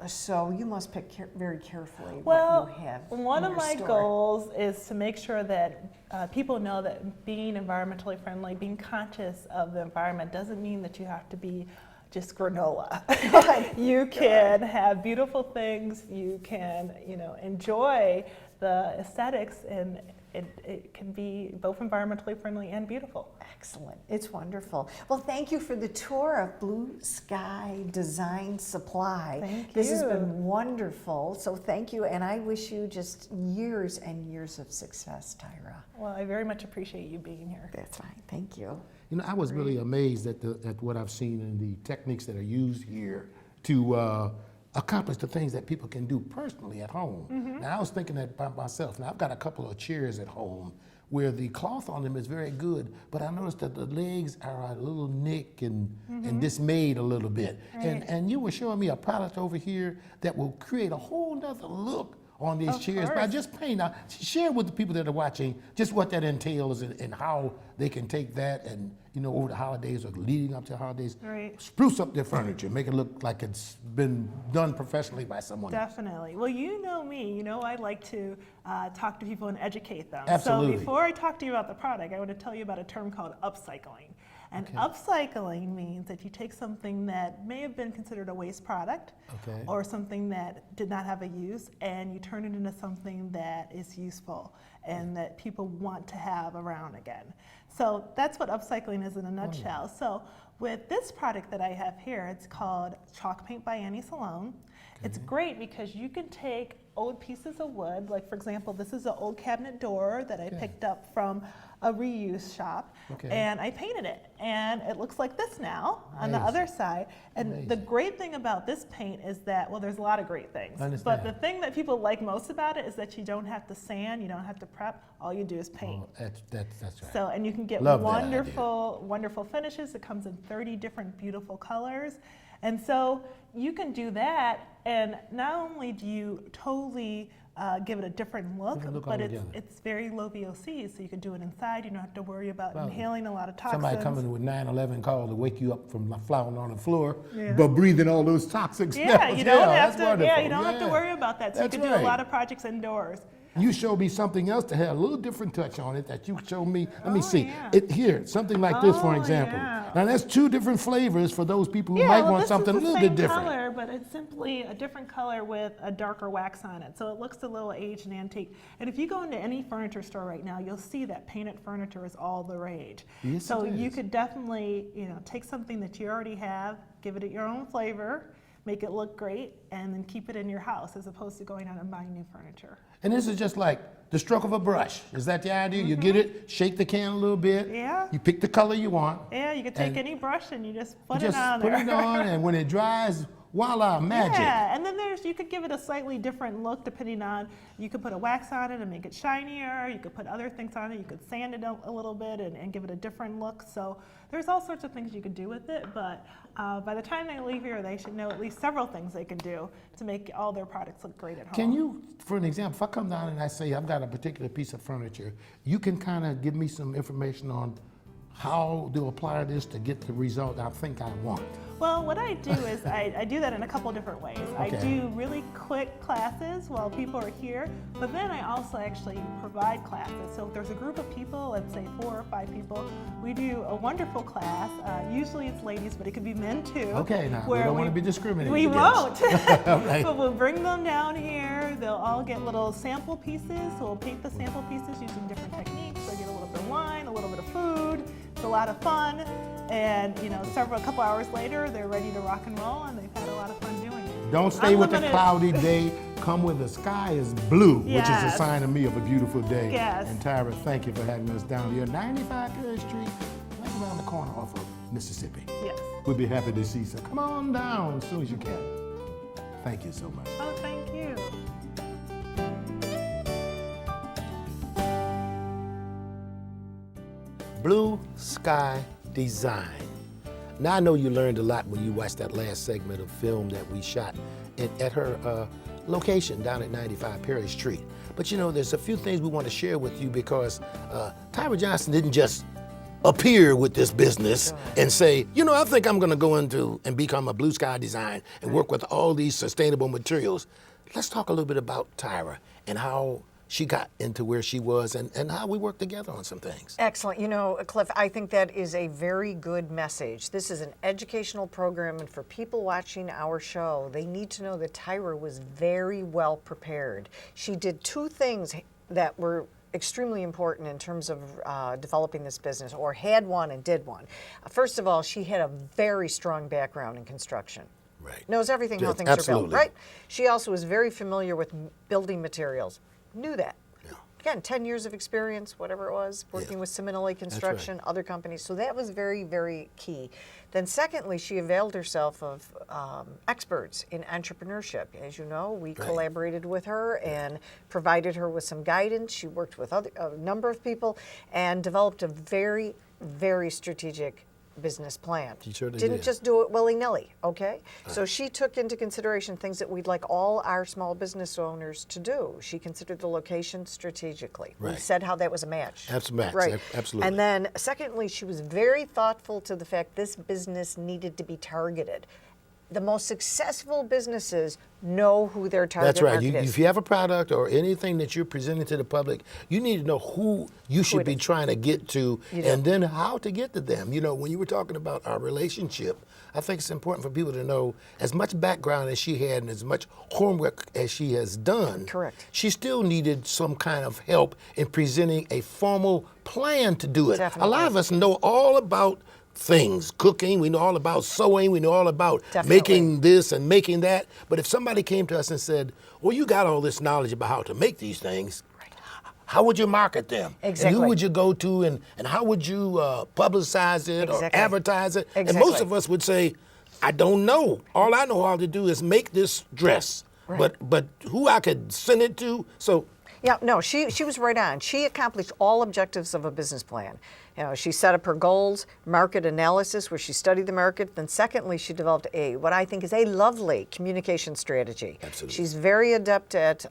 So you must pick very carefully Well, what you have one in of your my store. goals is to make sure that people know that being environmentally friendly, being conscious of the environment doesn't mean that you have to be just granola. You can have beautiful things, you can, enjoy the aesthetics, and it can be both environmentally friendly and beautiful. Excellent. It's wonderful. Well, thank you for the tour of Blue Sky Design Supply. Thank This has you. been wonderful. So thank you, and I wish you just years and years of success, Tyra. Well, I very much appreciate you being here. That's fine. Thank you. You know, I was really amazed at what I've seen and the techniques that are used here to accomplish the things that people can do personally at home. Now, I was thinking that by myself. Now, I've got a couple of chairs at home where the cloth on them is very good, but I noticed that the legs are a little nick and dismayed a little bit. Right. And you were showing me a product over here that will create a whole nother look on these chairs by just paint. Now, share with the people that are watching just what that entails and how they can take that and, over the holidays or leading up to holidays, Right. spruce up their furniture, make it look like it's been done professionally by someone. Definitely. Well, you know me. You know I like to talk to people and educate them. Absolutely. So before I talk to you about the product, I want to tell you about a term called upcycling. And upcycling means that you take something that may have been considered a waste product Okay. or something that did not have a use, and you turn it into something that is useful and that people want to have around again. So that's what upcycling is in a nutshell. So with this product that I have here, it's called Chalk Paint by Annie Salone. It's great because you can take old pieces of wood, like for example, this is an old cabinet door that I picked up from a reuse shop, Okay. and I painted it, and it looks like this now on the Amazing. other side. And the Amazing. great thing about this paint is that, well, there's a lot of great things, I but understand. the thing that people like most about it is that you don't have to sand, you don't have to prep, all you do is paint. Oh, that's right. So, and you can get Love that idea. wonderful finishes. It comes in 30 different beautiful colors. And so you can do that, and not only do you totally give it a different look, Different look but altogether. it's very low VOCs, so you can do it inside. You don't have to worry about Well, inhaling a lot of toxins. Somebody coming with 9/11 call to wake you up from flying on the floor, Yeah. but breathing all those toxic smells. Yeah, you don't have that's to. wonderful. Yeah, you don't have to Yeah. worry about that. So That's you can do right. a lot of projects indoors. You showed me something else that had a little different touch on it that you showed me. Let me Oh, see. yeah. Here, something like this, for Oh, example. yeah. Now, that's two different flavors for those people who Yeah, might well, want this something a is the little same bit different. color, but it's simply a different color with a darker wax on it. So it looks a little aged and antique. And if you go into any furniture store right now, you'll see that painted furniture is all the rage. Yes, so it you is. could definitely, take something that you already have, give it your own flavor, make it look great, and then keep it in your house as opposed to going out and buying new furniture. And this is just like the stroke of a brush. Is that the idea? You get it, shake the can a little bit. Yeah. You pick the color you want. Yeah, you could take And any brush and you just You put just it on put there. it on, and when it dries, voila, magic. Yeah, and then you could give it a slightly different look depending on, you could put a wax on it and make it shinier, you could put other things on it, you could sand it a little bit and give it a different look. So there's all sorts of things you could do with it, but by the time they leave here, they should know at least several things they can do to make all their products look great at home. Can you, for an example, if I come down and I say I've got a particular piece of furniture, you can kind of give me some information on how to apply this to get the result I think I want. Well, what I do is I do that in a couple different ways. I Okay. do really quick classes while people are here, but then I also actually provide classes. So if there's a group of people, let's say 4 or 5 people, we do a wonderful class. Usually it's ladies, but it could be men too. Okay, now, we where don't want to be discriminating We against. won't. Right. But we'll bring them down here. They'll all get little sample pieces. So we'll paint the sample pieces using different techniques. They'll get a little bit of wine, a little bit of food. It's a lot of fun. And a couple hours later, they're ready to rock and roll, and they've had a lot of fun doing it. Don't stay with the Unlimited. cloudy day. Come when the sky is blue, which is a Yes. sign of me of a beautiful day. Yes. And Tyra, thank you for having us down here, 95 Perry Street, right around the corner off of Mississippi. Yes. We'll be happy to see you. So come on down as soon as you can. Thank you so much. Oh, thank you. Blue Sky Design. Now I know you learned a lot when you watched that last segment of film that we shot at her location down at 95 Perry Street. But there's a few things we want to share with you because Tyra Johnson didn't just appear with this business and say, you know, I think I'm going to go into and become a Blue Sky Design and work with all these sustainable materials. Let's talk a little bit about Tyra and how she got into where she was and how we work together on some things. Excellent. You know, Cliff, I think that is a very good message. This is an educational program, and for people watching our show, they need to know that Tyra was very well prepared. She did two things that were extremely important in terms of developing this business, or had one and did one. First of all, she had a very strong background in construction. Right. Knows everything how Yes, things are absolutely. built, right? She also was very familiar with building materials. Knew that. Yeah. Again, 10 years of experience, whatever it was, working with Seminole Construction, other companies. So that was very, very key. Then secondly, she availed herself of experts in entrepreneurship. As you know, we collaborated with her and provided her with some guidance. She worked with a number of people and developed a very, very strategic business plan. She certainly Didn't did. just do it willy-nilly, okay? So she took into consideration things that we'd like all our small business owners to do. She considered the location strategically. We Right. said how that was a match. That's a match, Right. absolutely. And then secondly, she was very thoughtful to the fact this business needed to be targeted. The most successful businesses know who their target That's right. market is. If you have a product or anything that you're presenting to the public, you need to know who you should it be is. trying to get to You do. and then how to get to them. You know, when you were talking about our relationship, I think it's important for people to know as much background as she had and as much homework as she has done. Correct. She still needed some kind of help in presenting a formal plan to do it. Definitely. A lot of us know all about things, cooking, we know all about sewing, we know all about Definitely. making this and making that. But if somebody came to us and said, well, you got all this knowledge about how to make these things, how would you market them? And Exactly. who would you go to and how would you publicize it or Exactly. advertise it? And Exactly. most of us would say, I don't know. All I know how to do is make this dress. But who I could send it to, so Yeah, no, she was right on. She accomplished all objectives of a business plan. You know, she set up her goals, market analysis, where she studied the market. Then secondly, she developed what I think is a lovely communication strategy. Absolutely. She's very adept at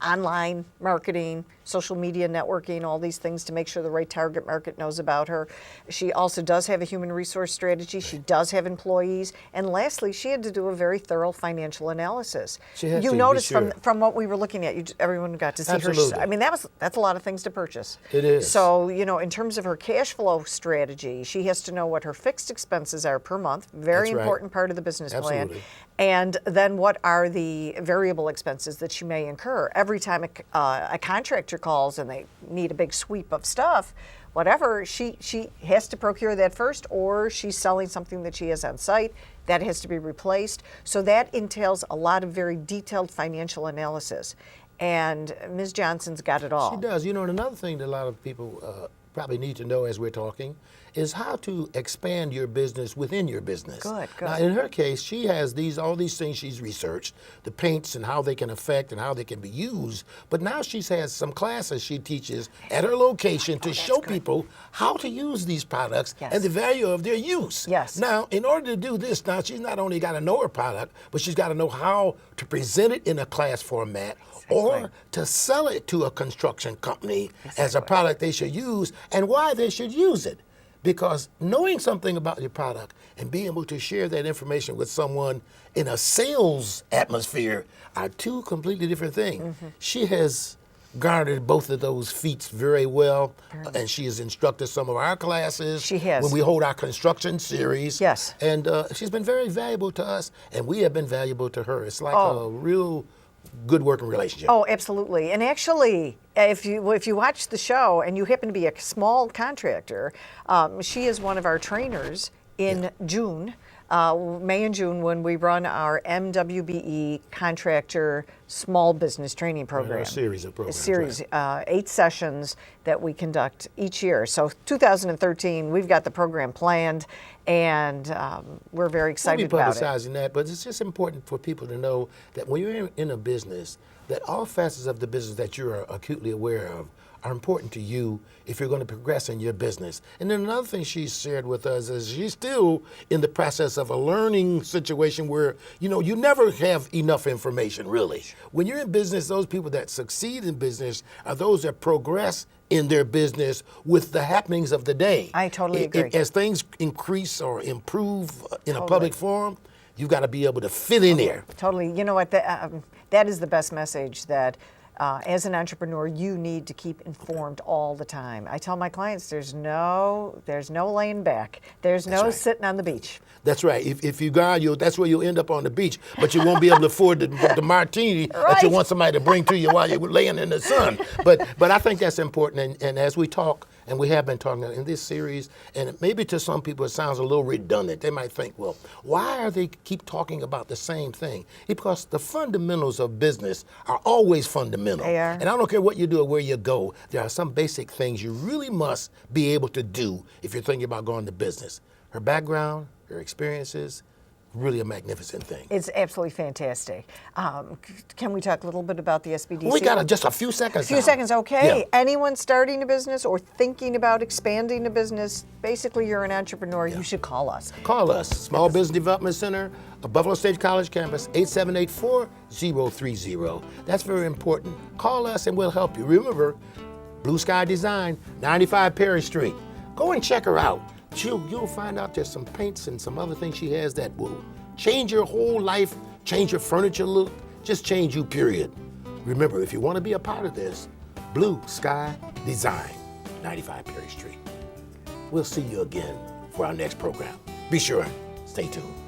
online marketing, social media networking, all these things to make sure the right target market knows about her. She also does have a human resource strategy. She does have employees. And lastly, she had to do a very thorough financial analysis. She had you to, be noticed sure. from what we were looking at, everyone got to see Absolutely. her. I mean, that's a lot of things to purchase. It is. So, you know, in terms of her cash flow strategy, she has to know what her fixed expenses are per month. Very That's right. important part of the business plan. Absolutely. And then what are the variable expenses that she may incur? Every time a contractor calls and they need a big sweep of stuff, whatever, she has to procure that first, or she's selling something that she has on site that has to be replaced. So that entails a lot of very detailed financial analysis. And Ms. Johnson's got it all. She does. You know, and another thing that a lot of people probably need to know as we're talking is how to expand your business within your business. Good. Now, in her case, she has all these things she's researched, the paints and how they can affect and how they can be used. But now she has some classes she teaches at her location to show people how to use these products Yes. and the value of their use. Yes. Now, in order to do this, now she's not only got to know her product, but she's got to know how to present it in a class format or to sell it to a construction company as a product they should use and why they should use it. Because knowing something about your product and being able to share that information with someone in a sales atmosphere are two completely different things. Mm-hmm. She has garnered both of those feats very well, and she has instructed some of our classes. She has. When we hold our construction series. Yes. And she's been very valuable to us, and we have been valuable to her. It's like Oh. a real good working relationship. Oh, absolutely. And actually, if you watch the show and you happen to be a small contractor, she is one of our trainers in June, May and June, when we run our MWBE contractor small business training program. Our series of programs, A series, 8 sessions that we conduct each year. So 2013, we've got the program planned, and we're very excited We'll be about it. publicizing that, but it's just important for people to know that when you're in a business, that all facets of the business that you're acutely aware of are important to you if you're going to progress in your business. And then another thing she shared with us is she's still in the process of a learning situation where, you never have enough information, really. When you're in business, those people that succeed in business are those that progress in their business with the happenings of the day. I totally agree. As things increase or improve in a public forum, you've got to be able to fit in there. Totally. You know what? That is the best message that as an entrepreneur, you need to keep informed all the time. I tell my clients, there's no laying back. There's no sitting on the beach. That's right. If you go, that's where you'll end up on the beach, but you won't be able to afford the martini that you want somebody to bring to you while you're laying in the sun. But I think that's important. And as we talk, and we have been talking in this series, and maybe to some people it sounds a little redundant. They might think, well, why are they keep talking about the same thing? Because the fundamentals of business are always fundamental. They are. And I don't care what you do or where you go, there are some basic things you really must be able to do if you're thinking about going to business. Her background, her experiences, really a magnificent thing. It's absolutely fantastic. Can we talk a little bit about the SBDC? We got just a few seconds. A few seconds, okay. Yeah. Anyone starting a business or thinking about expanding a business, basically you're an entrepreneur, you should call us. Call us, Small Business Development Center, Buffalo State College campus, 8784-030. That's very important. Call us and we'll help you. Remember, Blue Sky Design, 95 Perry Street. Go and check her out. You'll find out there's some paints and some other things she has that will change your whole life, change your furniture look, just change you, period. Remember, if you want to be a part of this, Blue Sky Design, 95 Perry Street. We'll see you again for our next program. Be sure, stay tuned.